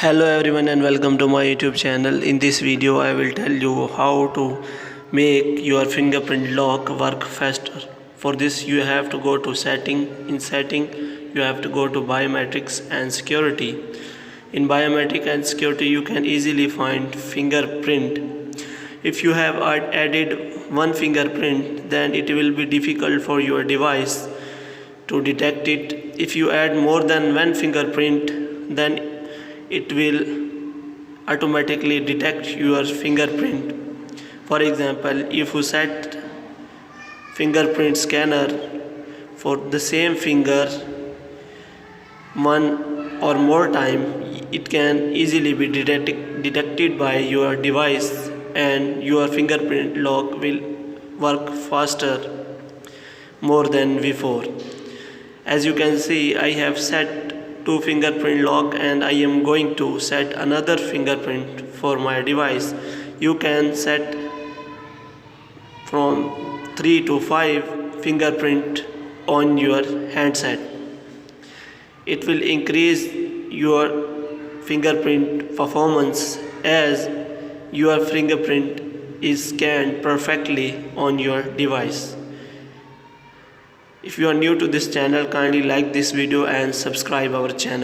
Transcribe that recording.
Hello everyone and welcome to my YouTube channel. In this video I will tell you how to make your fingerprint lock work faster. For this you have to go to setting. In setting you have to go to biometrics and security. In biometric and security you can easily find fingerprint. If you have added one fingerprint, then it will be difficult for your device to detect it. If you add more than one fingerprint, then it will automatically detect your fingerprint. For example, if you set fingerprint scanner for the same finger one or more time, it can easily be detected by your device and your fingerprint lock will work faster more than before. As you can see, I have set two fingerprint lock and I am going to set another fingerprint for my device. You can set from 3 to 5 fingerprint on your handset. It will increase your fingerprint performance as your fingerprint is scanned perfectly on your device. If you are new to this channel, kindly like this video and subscribe our channel.